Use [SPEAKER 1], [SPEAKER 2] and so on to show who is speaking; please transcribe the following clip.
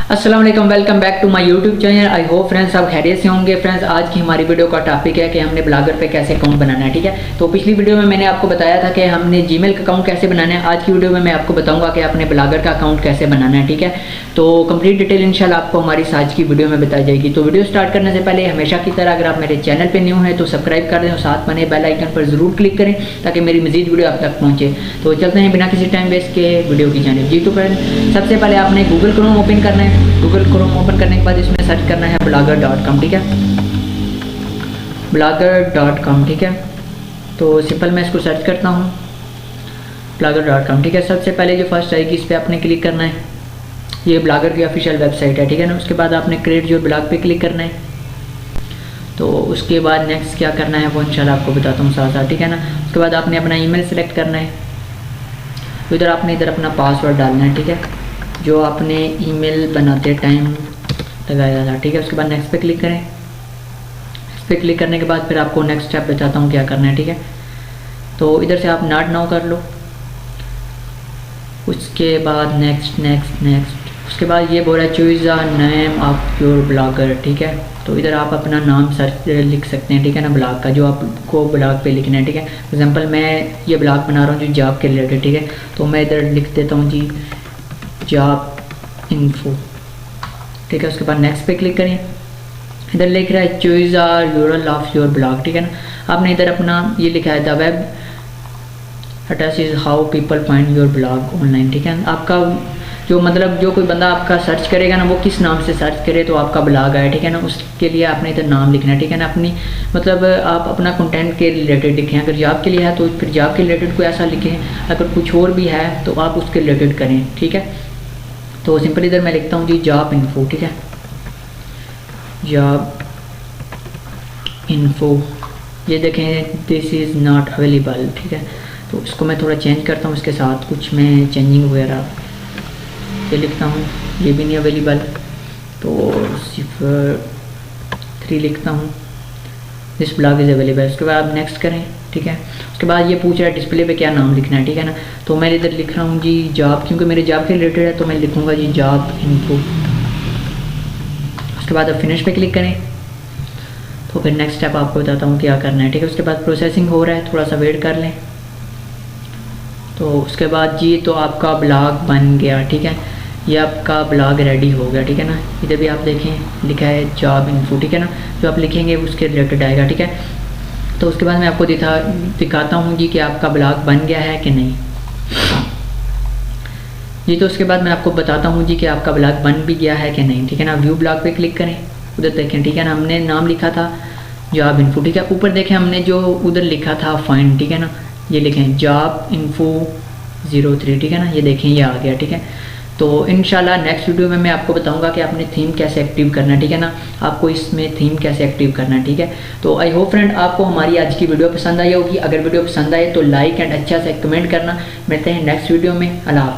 [SPEAKER 1] अस्सलाम वालेकुम, welcome back to my YouTube channel. I hope friends आप खैरियत से होंगे। फ्रेंड्स आज की हमारी वीडियो का टॉपिक है कि हमने ब्लॉगर पे कैसे अकाउंट बनाना है। ठीक है, तो पिछली वीडियो में मैंने आपको बताया था कि हमने जीमेल का अकाउंट कैसे बनाना है। आज की वीडियो में मैं आपको बताऊंगा कि आपने ब्लॉगर का अकाउंट कैसे बनाना है। ठीक है, तो कंप्लीट डिटेल इंशाल्लाह आपको हमारी आज की वीडियो में बताई जाएगी। तो वीडियो स्टार्ट करने से पहले हमेशा की तरह अगर आप मेरे चैनल पर न्यू हैं तो सब्सक्राइब कर दें और साथ बने बेल आइकन पर ज़रूर क्लिक करें ताकि मेरी मजीद वीडियो आप तक पहुँचे। तो चलते हैं बिना किसी टाइम वेस्ट के वीडियो की जानिब। जी तो फ्रेंड सबसे पहले आपने गूगल क्रोम ओपन करना है। गूगल क्रोम ओपन करने के बाद इसमें सर्च करना है blogger.com। ठीक है, blogger.com। ठीक है, तो सिंपल मैं इसको सर्च करता हूँ blogger.com। ठीक है, सबसे पहले जो फर्स्ट आएगी इस पर आपने क्लिक करना है। ये ब्लॉगर की ऑफिशियल वेबसाइट है। ठीक है ना, उसके बाद आपने क्रिएट योर ब्लॉग पे क्लिक करना है। तो उसके बाद नेक्स्ट क्या करना है वो इंशाल्लाह आपको बताता हूँ साथ साथ। ठीक है ना, उसके बाद आपने अपना ईमेल सेलेक्ट करना है। तो इधर आपने अपना पासवर्ड डालना है। ठीक है, जो आपने ईमेल बनाते टाइम लगाया था। ठीक है, उसके बाद नेक्स्ट पे क्लिक करें। इस पर क्लिक करने के बाद फिर आपको नेक्स्ट स्टेप बताता हूँ क्या करना है। ठीक है, तो इधर से आप नॉट नाउ कर लो। उसके बाद नेक्स्ट नेक्स्ट नेक्स्ट उसके बाद ये बोल रहा है choose the name of your blogger. ठीक है, तो इधर आप अपना नाम सर्च लिख सकते हैं। ठीक है ना, ब्लॉग का जो आपको ब्लॉग पे लिखना है। ठीक है, एग्जांपल मैं ये ब्लॉग बना रहा हूँ जो जॉब के रिलेटेड। ठीक है, तो मैं इधर लिख देता हूँ जी जॉब इन्फो। ठीक है, उसके बाद नेक्स्ट पे क्लिक करें। इधर लिख रहा है choose the URL of your blog. ठीक है ना, आपने इधर अपना ये लिखा है the web address is how people find your blog online. ठीक है, आपका जो मतलब जो कोई बंदा आपका सर्च करेगा ना वो किस नाम से सर्च करे तो आपका ब्लॉग आए। ठीक है ना, उसके लिए आपने इधर नाम लिखना है। ठीक है ना, अपनी मतलब आप अपना कंटेंट के रिलेटेड लिखें। अगर जॉब के लिए है तो फिर जॉब के रिलेटेड कोई ऐसा लिखें, अगर कुछ और भी है तो आप उसके रिलेटेड करें। ठीक है, तो सिंपल इधर मैं लिखता हूँ जी जॉब इन्फो। ठीक है, जॉब इन्फो। ये देखें दिस इज़ नॉट अवेलेबल। ठीक है, तो इसको मैं थोड़ा चेंज करता हूँ, इसके साथ कुछ मैं चेंजिंग वगैरह ये लिखता हूँ। ये भी नहीं अवेलेबल तो 03 लिखता हूँ दिस ब्लॉग इज़ अवेलेबल। उसके बाद आप नेक्स्ट करें। ठीक है, उसके बाद ये पूछ रहा है डिस्प्ले पे क्या नाम लिखना है। ठीक है ना, तो मैं इधर लिख रहा हूँ जी जॉब, क्योंकि मेरे जॉब के रिलेटेड है तो मैं लिखूँगा जी जॉब इन्फो। उसके बाद आप फिनिश पे क्लिक करें। तो फिर नेक्स्ट स्टेप आपको बताता हूँ क्या करना है। ठीक है, उसके बाद प्रोसेसिंग हो रहा है, थोड़ा सा वेट कर लें। तो उसके बाद जी तो आपका ब्लॉग बन गया। ठीक है, ये आपका ब्लॉग रेडी हो गया। ठीक है ना, इधर भी आप देखें लिखा है जॉब इन्फो। ठीक है ना, जो आप लिखेंगे उसके रिलेटेड आएगा। ठीक है, तो उसके बाद मैं आपको दिखाता हूँ जी कि आपका ब्लॉग बन गया है कि नहीं जी। तो उसके बाद मैं आपको बताता हूँ जी कि आपका ब्लॉग बन भी गया है कि नहीं। ठीक है ना, व्यू ब्लॉग पे क्लिक करें। उधर देखें। ठीक है ना, हमने नाम लिखा था जॉब इन्फो। ठीक है, ऊपर देखें हमने जो उधर लिखा था फाइंड। ठीक है ना, ये लिखें जॉब इन्फो 03। ठीक है ना, ये देखें ये आ गया। ठीक है, तो इंशाल्लाह नेक्स्ट वीडियो में मैं आपको बताऊंगा कि आपने थीम कैसे एक्टिव करना है। ठीक है ना, आपको इसमें थीम कैसे एक्टिव करना है। ठीक है, तो आई होप फ्रेंड आपको हमारी आज की वीडियो पसंद आई होगी। अगर वीडियो पसंद आए तो लाइक एंड अच्छा से कमेंट करना। मिलते हैं नेक्स्ट वीडियो में। अल्लाह हाफ़िज़।